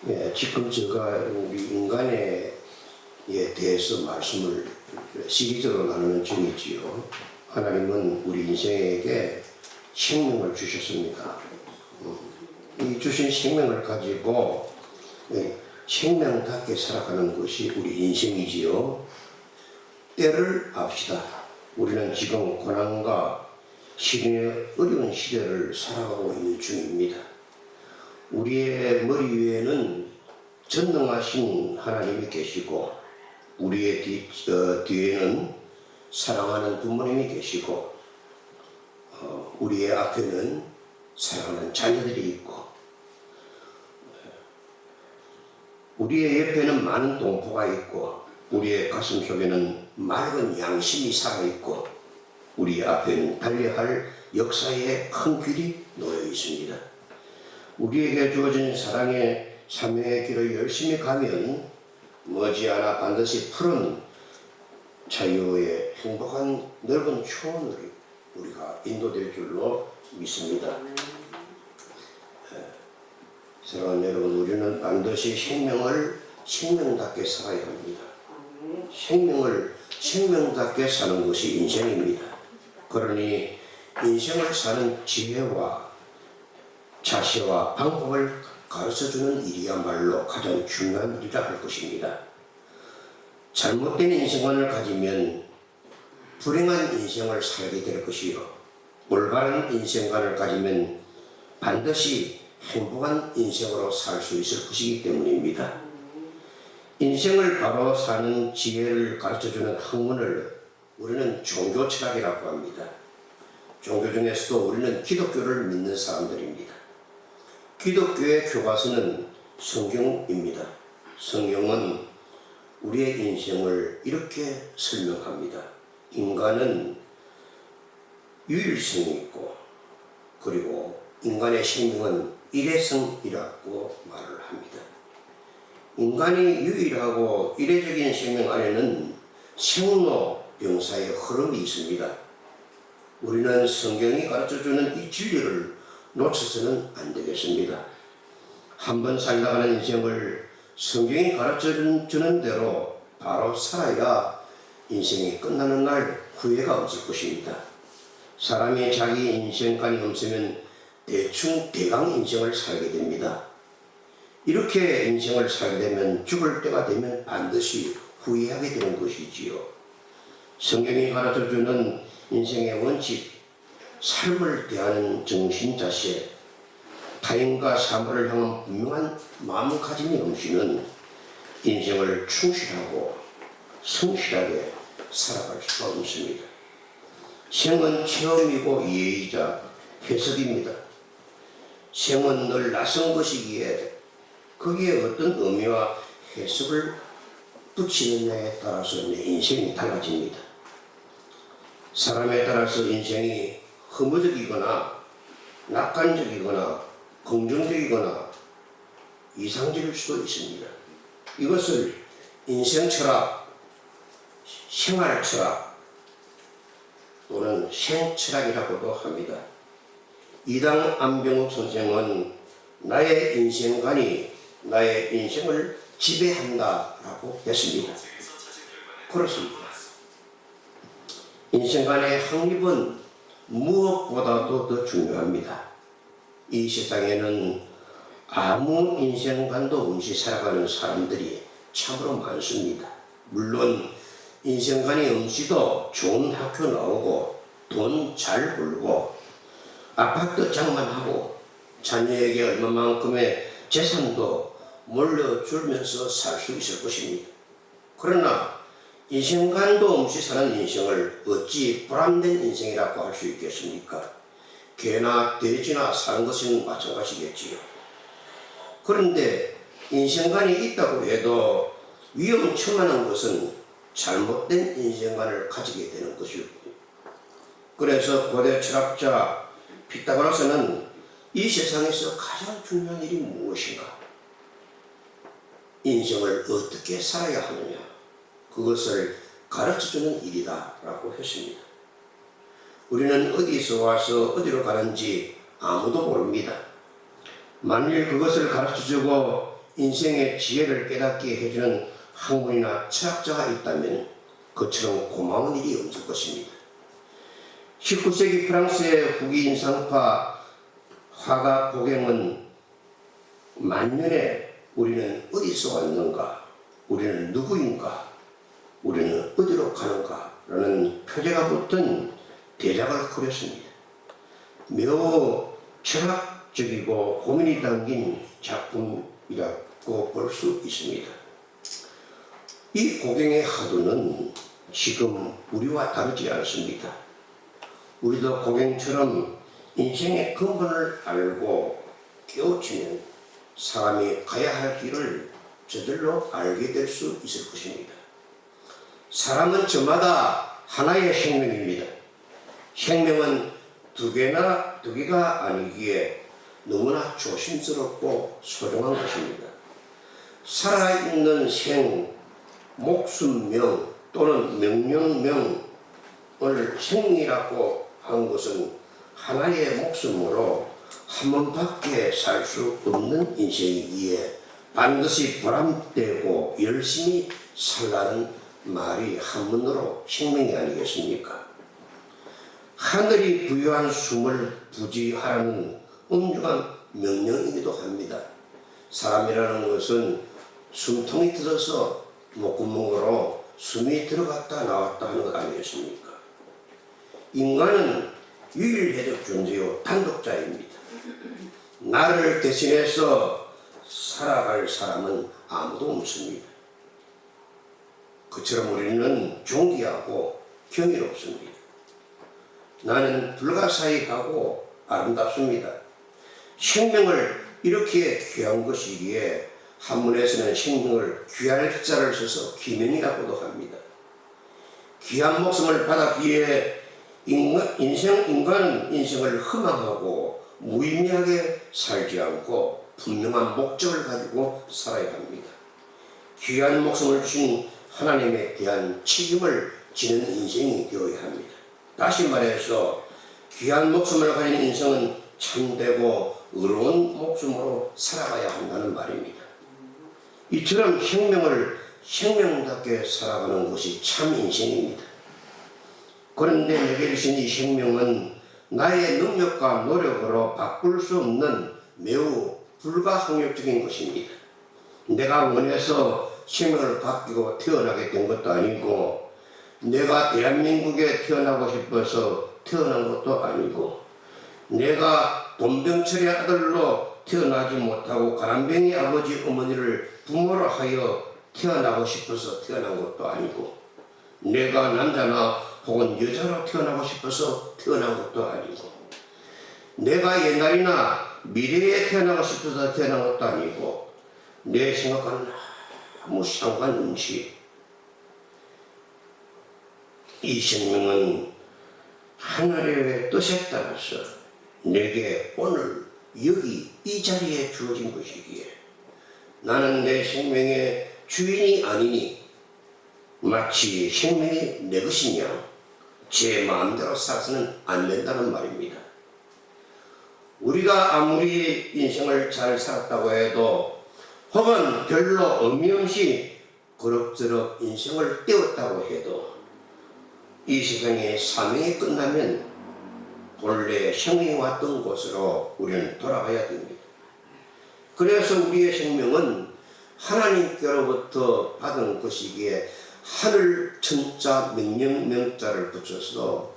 예, 지금 제가 우리 인간에 대해서 말씀을 시리즈로 나누는 중이지요. 하나님은 우리 인생에게 생명을 주셨습니다. 이 주신 생명을 가지고 생명답게 살아가는 것이 우리 인생이지요. 때를 압시다. 우리는 지금 고난과 시련의 어려운 시대를 살아가고 있는 중입니다. 우리의 머리 위에는 전능하신 하나님이 계시고 우리의 뒤에는 사랑하는 부모님이 계시고 우리의 앞에는 사랑하는 자녀들이 있고 우리의 옆에는 많은 동포가 있고 우리의 가슴 속에는 맑은 양심이 살아있고 우리 앞에는 달려야 할 역사의 큰 길이 놓여 있습니다. 우리에게 주어진 사랑의 사명의 길을 열심히 가면 머지않아 반드시 푸른 자유의 행복한 넓은 초원으로 우리가 인도될 줄로 믿습니다. 사랑하는 여러분, 우리는 반드시 생명을 생명답게 살아야 합니다. 생명을 생명답게 사는 것이 인생입니다. 그러니 인생을 사는 지혜와 자세와 방법을 가르쳐주는 일이야말로 가장 중요한 일이라 할 것입니다. 잘못된 인생관을 가지면 불행한 인생을 살게 될 것이요, 올바른 인생관을 가지면 반드시 행복한 인생으로 살 수 있을 것이기 때문입니다. 인생을 바로 사는 지혜를 가르쳐주는 학문을 우리는 종교 철학이라고 합니다. 종교 중에서도 우리는 기독교를 믿는 사람들입니다. 기독교의 교과서는 성경입니다. 성경은 우리의 인생을 이렇게 설명합니다. 인간은 유일성이 있고 그리고 인간의 생명은 일회성이라고 말을 합니다. 인간이 유일하고 이례적인 생명 안에는 생로병사의 흐름이 있습니다. 우리는 성경이 가르쳐주는 이 진리를 놓쳐서는 안 되겠습니다. 한번 살다가는 인생을 성경이 가르쳐주는 대로 바로 살아야 인생이 끝나는 날 후회가 없을 것입니다. 사람이 자기 인생관이 없으면 대강 인생을 살게 됩니다. 이렇게 인생을 살게 되면 죽을 때가 되면 반드시 후회하게 되는 것이지요. 성경이 가르쳐주는 인생의 원칙, 삶을 대하는 정신자세, 타인과 사물을 향한 분명한 마음가짐이 없이는 인생을 충실하고 성실하게 살아갈 수가 없습니다. 생은 체험이고 이해이자 해석입니다. 생은 늘 낯선 것이기에 거기에 어떤 의미와 해석을 붙이느냐에 따라서 내 인생이 달라집니다. 사람에 따라서 인생이 허무적이거나 낙관적이거나 긍정적이거나 이상적일 수도 있습니다. 이것을 인생철학, 생활철학 또는 생철학이라고도 합니다. 이당 안병욱 선생은 나의 인생관이 나의 인생을 지배한다라고 했습니다. 그렇습니다. 인생관의 확립은 무엇보다도 더 중요합니다. 이 세상에는 아무 인생관도 없이 살아가는 사람들이 참으로 많습니다. 물론 인생관이 없이도 좋은 학교 나오고 돈 잘 벌고 아파트 장만하고 자녀에게 얼마만큼의 재산도 물려주면서 살 수 있을 것입니다. 그러나 인생관도 없이 사는 인생을 어찌 보람된 인생이라고 할 수 있겠습니까? 개나 돼지나 사는 것은 마찬가지겠지요. 그런데 인생관이 있다고 해도 위험천만한 것은 잘못된 인생관을 가지게 되는 것이고, 그래서 고대 철학자 피타고라스는 이 세상에서 가장 중요한 일이 무엇인가? 인생을 어떻게 살아야 하느냐? 그것을 가르쳐주는 일이다 라고 했습니다. 우리는 어디서 와서 어디로 가는지 아무도 모릅니다. 만일 그것을 가르쳐주고 인생의 지혜를 깨닫게 해주는 학문이나 철학자가 있다면 그처럼 고마운 일이 없을 것입니다. 19세기 프랑스의 후기 인상파 화가 고갱은 만년에 우리는 어디서 왔는가, 우리는 누구인가, 우리는 어디로 가는가 라는 표제가 붙은 대작을 그렸습니다. 매우 철학적이고 고민이 담긴 작품이라고 볼 수 있습니다. 이 고갱의 화두는 지금 우리와 다르지 않습니다. 우리도 고갱처럼 인생의 근본을 알고 깨우치면 사람이 가야 할 길을 저절로 알게 될 수 있을 것입니다. 사람은 저마다 하나의 생명입니다. 생명은 두 개가 아니기에 너무나 조심스럽고 소중한 것입니다. 살아있는 생, 목숨명 또는 명령명을 생이라고 한 것은 하나의 목숨으로 한 번밖에 살 수 없는 인생이기에 반드시 보람되고 열심히 살라는 말이 한문으로 생명이 아니겠습니까? 하늘이 부여한 숨을 부지하라는 엄중한 명령이기도 합니다. 사람이라는 것은 숨통이 들어서 목구멍으로 숨이 들어갔다 나왔다 하는 것 아니겠습니까? 인간은 유일해적 존재요 단독자입니다. 나를 대신해서 살아갈 사람은 아무도 없습니다. 그처럼 우리는 존귀하고 경이롭습니다. 나는 불가사의하고 아름답습니다. 생명을 이렇게 귀한 것이기에 한문에서는 생명을 귀할 자를 써서 귀명이라고도 합니다. 귀한 목숨을 받았기에 인간은 인생을 허망하고 무의미하게 살지 않고 분명한 목적을 가지고 살아야 합니다. 귀한 목숨을 주신 하나님에 대한 책임을 지는 인생이 되어야 합니다. 다시 말해서 귀한 목숨을 가진 인생은 참되고 의로운 목숨으로 살아가야 한다는 말입니다. 이처럼 생명을 생명답게 살아가는 것이 참 인생입니다. 그런데 내게 주신 이 생명은 나의 능력과 노력으로 바꿀 수 없는 매우 불가항력적인 것입니다. 내가 원해서 생명을 바뀌고 태어나게 된 것도 아니고 내가 대한민국에 태어나고 싶어서 태어난 것도 아니고 내가 돈병철의 아들로 태어나지 못하고 가난뱅이 아버지 어머니를 부모로 하여 태어나고 싶어서 태어난 것도 아니고 내가 남자나 혹은 여자로 태어나고 싶어서 태어난 것도 아니고 내가 옛날이나 미래에 태어나고 싶어서 태어난 것도 아니고 내 생각과는 아무 상관없이 이 생명은 하늘의 뜻에 따라서 내게 오늘 여기 이 자리에 주어진 것이기에 나는 내 생명의 주인이 아니니 마치 생명이 내 것이냐 제 마음대로 살아서는 안 된다는 말입니다. 우리가 아무리 인생을 잘 살았다고 해도 혹은 별로 의미 없이 그럭저럭 인생을 때웠다고 해도 이 세상의 사명이 끝나면 본래 생명이 왔던 곳으로 우리는 돌아가야 됩니다. 그래서 우리의 생명은 하나님께로부터 받은 것이기에 하늘 천자 명령명자를 붙여서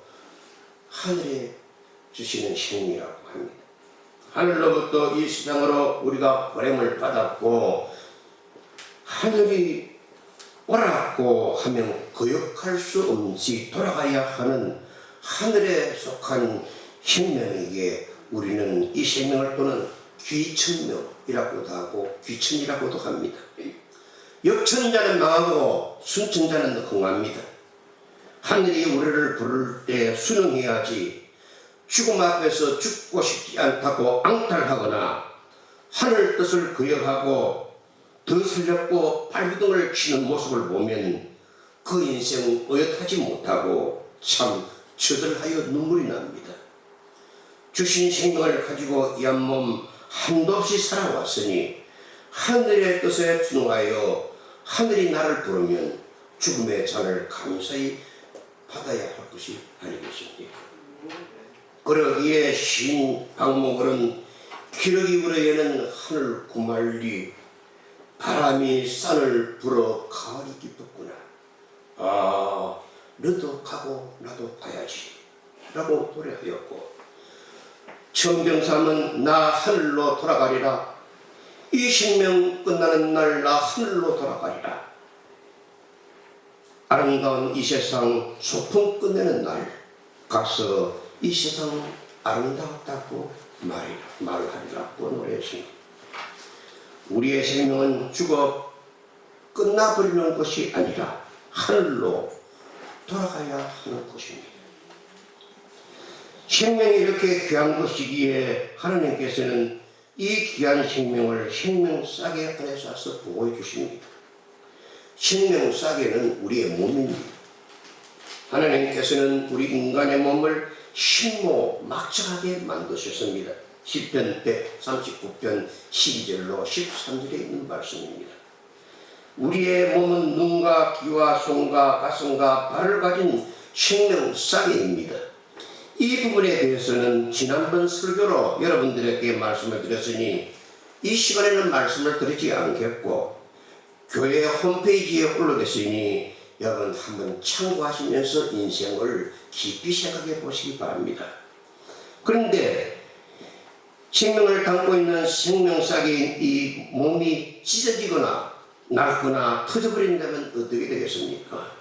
하늘에 주시는 생명이라고 합니다. 하늘로부터 이 세상으로 우리가 보냄을 받았고 하늘이 오라고 하면 거역할 수 없이 돌아가야 하는 하늘에 속한 생명에게 우리는 이 생명을 또는 귀천명이라고도 하고 귀천이라고도 합니다. 역천자는 망하고 순천자는 흥합니다. 하늘이 우리를 부를 때 순응해야지 죽음 앞에서 죽고 싶지 않다고 앙탈하거나 하늘 뜻을 거역하고 더 슬렸고 발비둥을 치는 모습을 보면 그 인생은 어엿하지 못하고 참 저들하여 눈물이 납니다. 주신 생명을 가지고 이 한 몸 한도 없이 살아왔으니 하늘의 뜻에 순응하여 하늘이 나를 부르면 죽음의 잔을 감사히 받아야 할 것이 아니겠습니까? 그러기에 신 박목월은 기러기 불어에는 하늘 구말리 바람이 산을 불어 가을이 깊었구나. 아, 너도 가고 나도 가야지 라고 노래하였고, 천병삼은 나 하늘로 돌아가리라. 이 생명 끝나는 날 나 하늘로 돌아가리라. 아름다운 이 세상 소풍 끝내는 날 가서 이 세상 아름다웠다고 말하리라고 노래했습니다. 우리의 생명은 죽어 끝나버리는 것이 아니라 하늘로 돌아가야 하는 것입니다. 생명이 이렇게 귀한 것이기에 하나님께서는 이 귀한 생명을 생명싸개 안에 싸서 보호해 주십니다. 생명싸개는 우리의 몸입니다. 하나님께서는 우리 인간의 몸을 신모 막장하게 만드셨습니다. 시편 139편 12절로 13절에 있는 말씀입니다. 우리의 몸은 눈과 귀와 손과 가슴과 발을 가진 생명싸개입니다. 이 부분에 대해서는 지난번 설교로 여러분들에게 말씀을 드렸으니 이 시간에는 말씀을 드리지 않겠고, 교회 홈페이지에 올라갔으니 여러분 한번 참고하시면서 인생을 깊이 생각해 보시기 바랍니다. 그런데 생명을 담고 있는 생명싸개인 이 몸이 찢어지거나 낡거나 터져버린다면 어떻게 되겠습니까?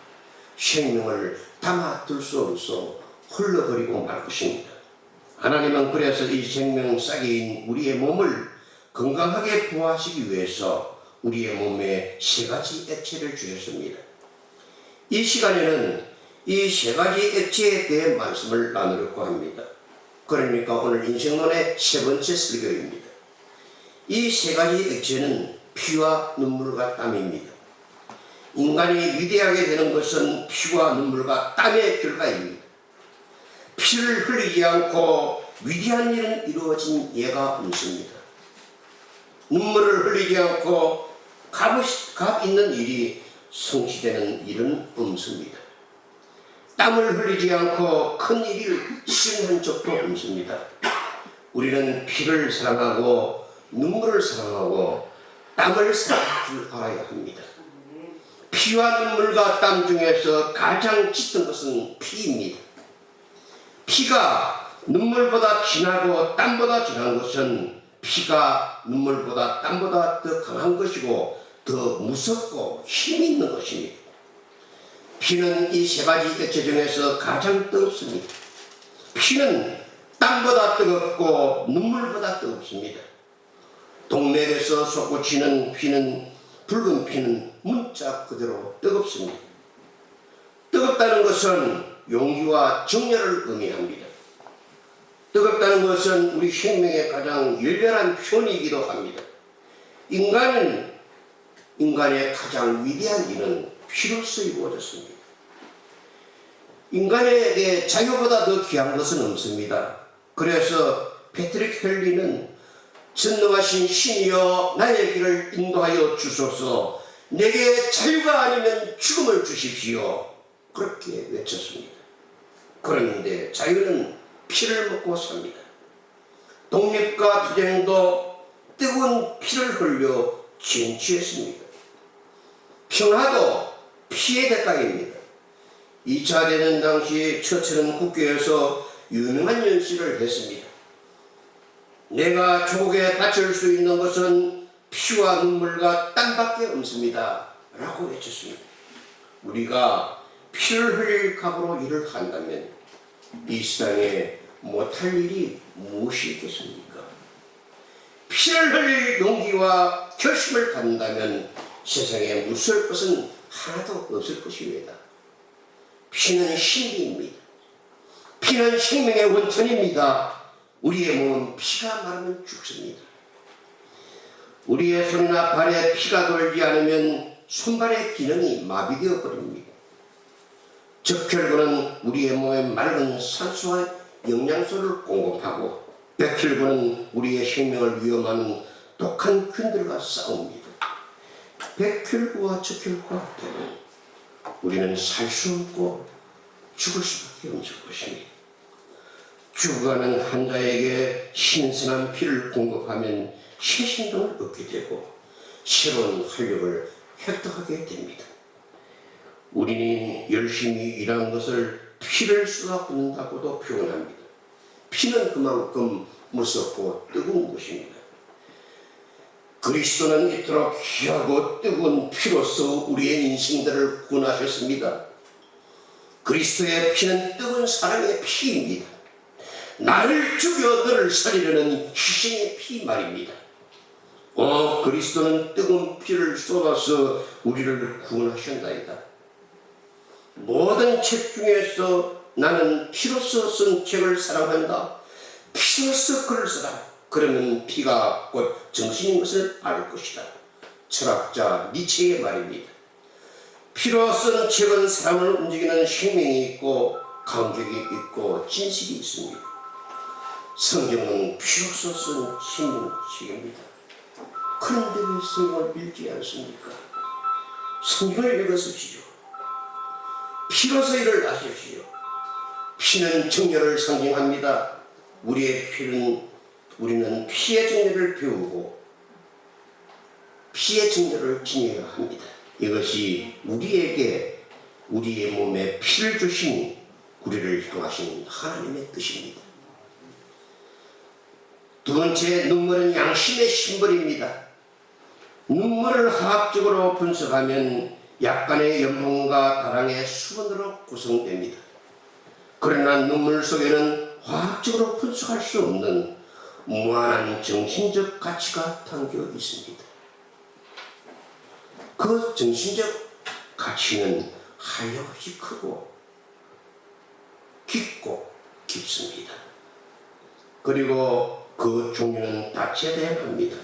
생명을 담아둘 수 없어 흘러버리고 말 것입니다. 하나님은 그래서 이 생명싸개인 우리의 몸을 건강하게 보호하시기 위해서 우리의 몸에 세 가지 액체를 주셨습니다. 이 시간에는 이 세 가지 액체에 대해 말씀을 나누려고 합니다. 그러니까 오늘 인생론의 세 번째 설교입니다. 이 세 가지 액체는 피와 눈물과 땀입니다. 인간이 위대하게 되는 것은 피와 눈물과 땀의 결과입니다. 피를 흘리지 않고 위대한 일은 이루어진 예가 없습니다. 눈물을 흘리지 않고 값 있는 일이 성취되는 일은 없습니다. 땀을 흘리지 않고 큰 일을 시행한 적도 없습니다. 우리는 피를 사랑하고 눈물을 사랑하고 땀을 사랑할 줄 알아야 합니다. 피와 눈물과 땀 중에서 가장 짙은 것은 피입니다. 피가 눈물보다 진하고 땀보다 진한 것은 피가 눈물보다 땀보다 더 강한 것이고 더 무섭고 힘이 있는 것입니다. 피는 이 세 가지 액체 중에서 가장 뜨겁습니다. 피는 땀보다 뜨겁고 눈물보다 뜨겁습니다. 동맥에서 솟구치는 피는, 붉은 피는 문자 그대로 뜨겁습니다. 뜨겁다는 것은 용기와 정열을 의미합니다. 뜨겁다는 것은 우리 생명의 가장 열렬한 표현이기도 합니다. 인간의 가장 위대한 일은 피로써 이루어졌습니다. 인간에게 자유보다 더 귀한 것은 없습니다. 그래서 패트릭 헬리는 전능하신 신이여 나의 길을 인도하여 주소서, 내게 자유가 아니면 죽음을 주십시오, 그렇게 외쳤습니다. 그런데 자유는 피를 먹고 삽니다. 독립과 투쟁도 뜨거운 피를 흘려 쟁취했습니다. 평화도 피의 대가입니다. 2차 대전 당시 처칠은 국회에서 유명한 연설을 했습니다. 내가 조국에 바칠 수 있는 것은 피와 눈물과 땀밖에 없습니다 라고 외쳤습니다. 우리가 피를 흘릴 각오로 일을 한다면 이 세상에 못할 일이 무엇이 있겠습니까? 피를 흘릴 용기와 결심을 갖는다면 세상에 무서울 것은 하나도 없을 것입니다. 피는 신비입니다. 피는 생명의 원천입니다. 우리의 몸은 피가 마르면 죽습니다. 우리의 손이나 발에 피가 돌지 않으면 손발의 기능이 마비되어 버립니다. 적혈구는 우리의 몸에 맑은 산소와 영양소를 공급하고 백혈구는 우리의 생명을 위험하는 독한 균들과 싸웁니다. 백혈구와 적혈구가 되면 우리는 살 수 없고 죽을 수밖에 없을 것입니다. 죽어가는 환자에게 신선한 피를 공급하면 새 생명을 얻게 되고 새로운 활력을 획득하게 됩니다. 우리는 열심히 일한 것을 피를 쏟아붓는다고도 표현합니다. 피는 그만큼 무섭고 뜨거운 것입니다. 그리스도는 이토록 귀하고 뜨거운 피로서 우리의 인생들을 구원하셨습니다. 그리스도의 피는 뜨거운 사랑의 피입니다. 나를 죽여 너를 살리려는 희생의 피 말입니다. 그리스도는 뜨거운 피를 쏟아서 우리를 구원하셨나이다. 모든 책 중에서 나는 피로써 쓴 책을 사랑한다. 피로써 글을 써라. 그러면 피가 곧 정신인 것을 알 것이다. 철학자 니체의 말입니다. 피로 쓴 책은 사람을 움직이는 생명이 있고 감격이 있고 진실이 있습니다. 성경은 피로써 쓴 신명책입니다. 그런데 왜 성경을 읽지 않습니까? 성경을 읽으십시오. 피로서 일을 하십시오. 피는 정열을 상징합니다. 우리는 피의 정열을 배우고 피의 정열을 지녀야 합니다. 이것이 우리에게 우리의 몸에 피를 주신 우리를 향하신 하나님의 뜻입니다. 두 번째, 눈물은 양심의 심벌입니다. 눈물을 화학적으로 분석하면 약간의 염분과 다량의 수분으로 구성됩니다. 그러나 눈물 속에는 화학적으로 분석할 수 없는 무한한 정신적 가치가 담겨 있습니다. 그 정신적 가치는 한량없이 크고 깊고 깊습니다. 그리고 그 종류는 다재다능합니다.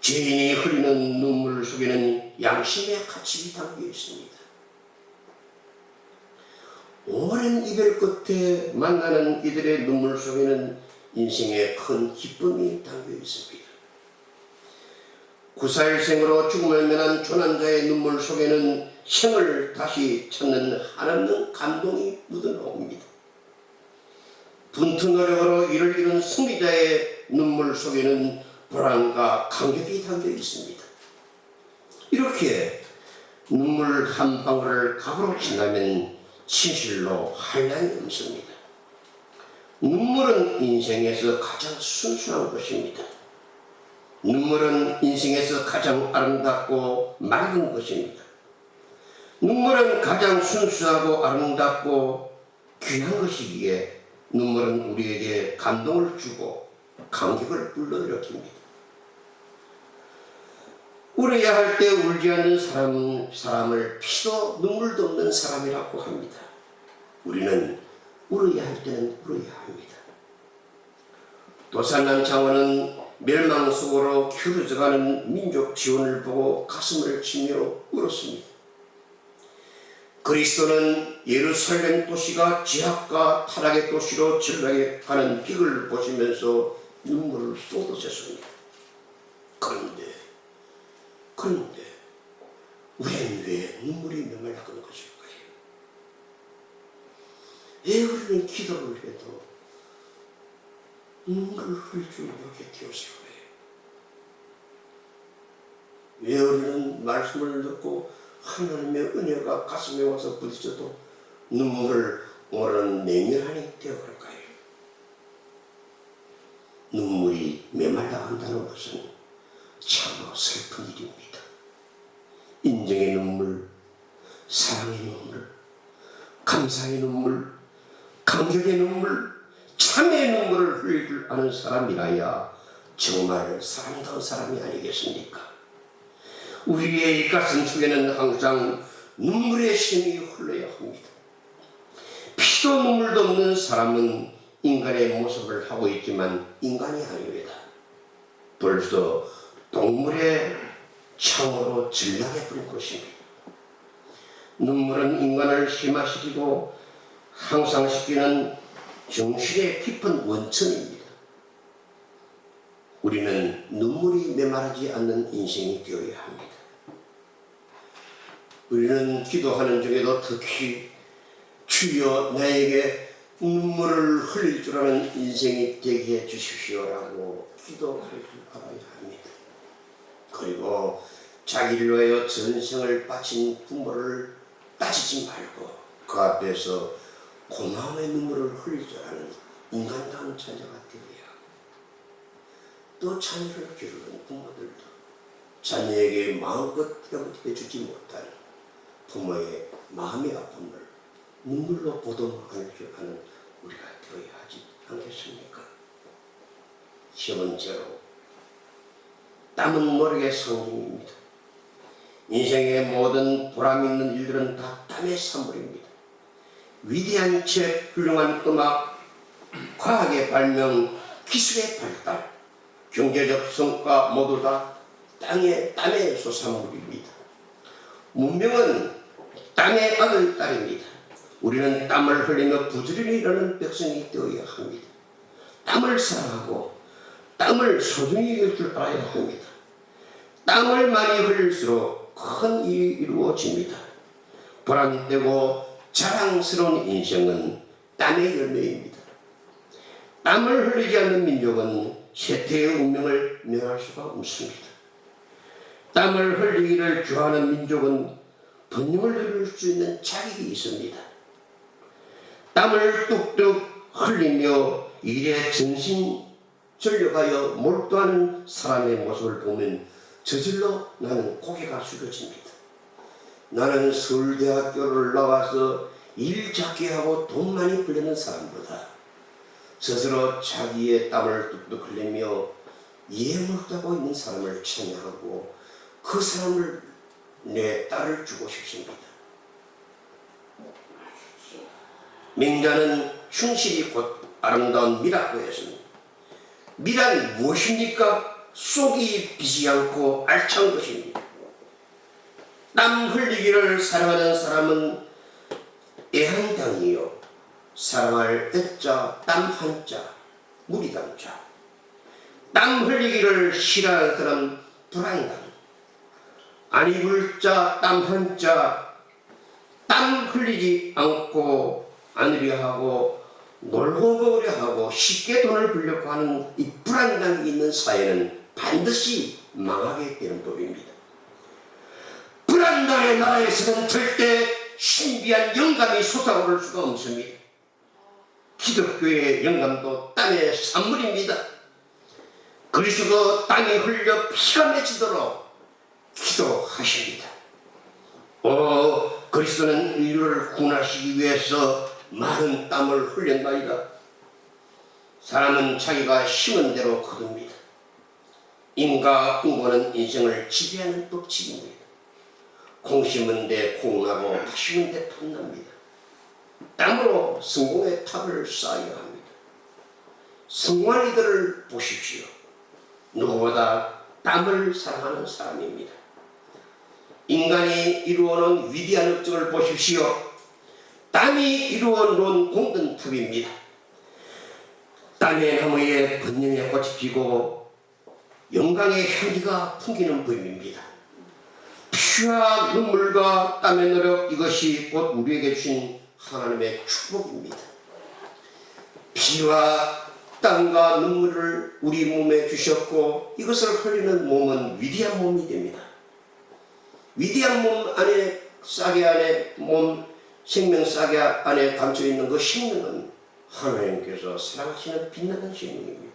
죄인이 흘리는 눈물 속에는 양심의 가치가 담겨 있습니다. 오랜 이별 끝에 만나는 이들의 눈물 속에는 인생의 큰 기쁨이 담겨 있습니다. 941생으로 죽음을 면한 조난자의 눈물 속에는 생을 다시 찾는 한없는 감동이 묻어나옵니다. 분투 노력으로 이를 이룬 승리자의 눈물 속에는 보람과 감격이 담겨 있습니다. 이렇게 눈물 한 방울을 갑으로 친다면 진실로 한량이 없습니다. 눈물은 인생에서 가장 순수한 것입니다. 눈물은 인생에서 가장 아름답고 맑은 것입니다. 눈물은 가장 순수하고 아름답고 귀한 것이기에 눈물은 우리에게 감동을 주고 감격을 불러일으킵니다. 울어야 할 때 울지 않는 사람을 피도 눈물도 없는 사람이라고 합니다. 우리는 울어야 할 때는 울어야 합니다. 도산남 장원은 멸망 속으로 기울어져가는 민족 지원을 보고 가슴을 치며 울었습니다. 그리스도는 예루살렘 도시가 지학과 타락의 도시로 전락해가는 빛을 보시면서 눈물을 쏟으셨습니다. 그런데 우리는 왜 눈물이 메말라가는 것일까요? 왜 우리는 기도를 해도 눈물을 흘릴 줄 모르게 되었을까요? 왜 우리는 말씀을 듣고 하나님의 은혜가 가슴에 와서 부딪혀도 눈물을 오르는 냉혈한이 되어갈까요? 눈물이 메말라 한다는 것은 참으로 슬픈 일입니다. 인정의 눈물, 사랑의 눈물, 감사의 눈물, 감격의 눈물, 참의 눈물을 흘릴 줄 아는 사람이라야 정말 사랑다운 사람이 아니겠습니까? 우리의 가슴 속에는 항상 눈물의 샘이 흘러야 합니다. 피도 눈물도 없는 사람은 인간의 모습을 하고 있지만 인간이 아닙니다. 벌써 동물의 창으로 전락해버린 것입니다. 눈물은 인간을 심화시키고 항상시키는 정신의 깊은 원천입니다. 우리는 눈물이 메마르지 않는 인생이 되어야 합니다. 우리는 기도하는 중에도 특히 주여 나에게 눈물을 흘릴 줄 아는 인생이 되게 해 주십시오라고 기도할 줄 알아야 합니다. 그리고 자기를 위하여 전생을 바친 부모를 따지지 말고 그 앞에서 고마움의 눈물을 흘릴 줄 아는 인간다운 자녀가 되어야 하고, 또 자녀를 기르는 부모들도 자녀에게 마음껏 해주지 못하는 부모의 마음의 아픔을 눈물로 보듬어줄 줄 아는 우리가 되어야 하지 않겠습니까? 세 번째로, 땀은 노력의 상징입니다. 인생의 모든 보람 있는 일들은 다 땀의 산물입니다. 위대한 책, 훌륭한 음악, 과학의 발명, 기술의 발달, 경제적 성과 모두 다 땀의 소산물입니다. 문명은 땀의 아들, 딸입니다. 우리는 땀을 흘리며 부지런히 일하는 백성이 되어야 합니다. 땀을 사랑하고 땀을 소중히 여길 줄 알아야 합니다. 땀을 많이 흘릴수록 큰 일이 이루어집니다. 보람되고 자랑스러운 인생은 땀의 열매입니다. 땀을 흘리지 않는 민족은 쇠퇴의 운명을 면할 수가 없습니다. 땀을 흘리기를 좋아하는 민족은 번영을 이룰 수 있는 자격이 있습니다. 땀을 뚝뚝 흘리며 일에 전심전력하여 몰두하는 사람의 모습을 보면 저절로 나는 고개가 숙여집니다. 나는 서울대학교를 나와서 일 작게 하고 돈 많이 벌려는 사람보다 스스로 자기의 땀을 뚝뚝 흘리며 예물하고 있는 사람을 찬양하고 그 사람을 내 딸을 주고 싶습니다. 맹자는 충실이 곧 아름다운 미라고 했습니다. 미란 무엇입니까? 속이 비지 않고 알찬 것입니다. 땀 흘리기를 사랑하는 사람은 애한당이요, 사랑할 애자 땀 한자 무리당자. 땀 흘리기를 싫어하는 사람 불안당, 안 입을 자 땀 한자, 땀 흘리지 않고 안으려 하고 놀고 먹으려 하고 쉽게 돈을 벌려고 하는 이 불안당이 있는 사회는 반드시 망하게 되는 법입니다. 불안당의 나라에서는 절대 신비한 영감이 솟아오를 수가 없습니다. 기독교의 영감도 땀의 산물입니다. 그리스도 땀이 흘려 피가 맺히도록 기도하십니다. 그리스도는 인류를 구원하시기 위해서 많은 땀을 흘렸나이다. 사람은 자기가 심은 대로 거둡니다. 인과응보는 인생을 지배하는 법칙입니다. 콩 심은 데 콩나고 팥 심은 데 팥납니다. 땀으로 성공의 탑을 쌓아야 합니다. 성공한 이들을 보십시오. 누구보다 땀을 사랑하는 사람입니다. 인간이 이루어놓은 위대한 업적을 보십시오. 땀이 이루어놓은 공든탑입니다. 땀의 나무에 번영의 꽃이 피고 영광의 향기가 풍기는 법입니다. 피와 눈물과 땀의 노력, 이것이 곧 우리에게 주신 하나님의 축복입니다. 피와 땀과 눈물을 우리 몸에 주셨고 이것을 흘리는 몸은 위대한 몸이 됩니다. 위대한 몸 안에 싹의 안에 생명 싹의 안에 감춰있는 그 생명은 하나님께서 사랑하시는 빛나는 생명입니다.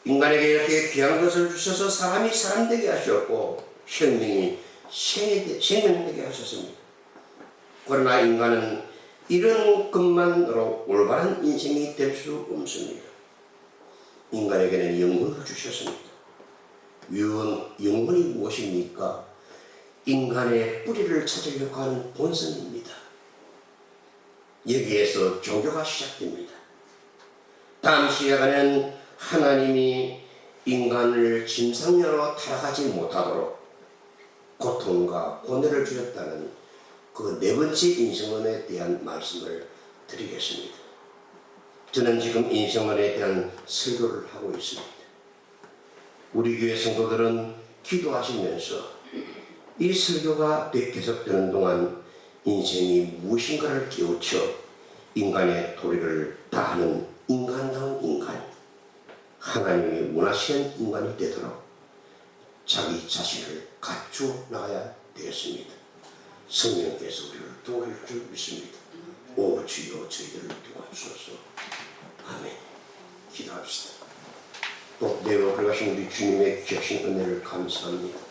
인간에게 이렇게 귀한 것을 주셔서 사람이 사람 되게 하셨고 생명이 생명 되게 하셨습니다. 그러나 인간은 이런 것만으로 올바른 인생이 될 수 없습니다. 인간에게는 영혼을 주셨습니다. 영혼이 무엇입니까? 인간의 뿌리를 찾으려고 하는 본성입니다. 여기에서 종교가 시작됩니다. 다음 시간에는 하나님이 인간을 짐승으로 타락하지 못하도록 고통과 고뇌를 주셨다는 그 네 번째 인생론에 대한 말씀을 드리겠습니다. 저는 지금 인생론에 대한 설교를 하고 있습니다. 우리 교회 성도들은 기도하시면서 이 설교가 계속되는 동안 인생이 무엇인가를 깨우쳐 인간의 도리를 다하는 인간다운 인간, 하나님이 원하시는 인간이 되도록 자기 자신을 갖추어 나가야 되겠습니다. 성령께서 우리를 도와줄 줄 믿습니다. 오 주여 저희들을 도와주소서. 아멘. 기도합시다. 또 내와 그러신 우리 주님의 귀하신 은혜를 감사합니다.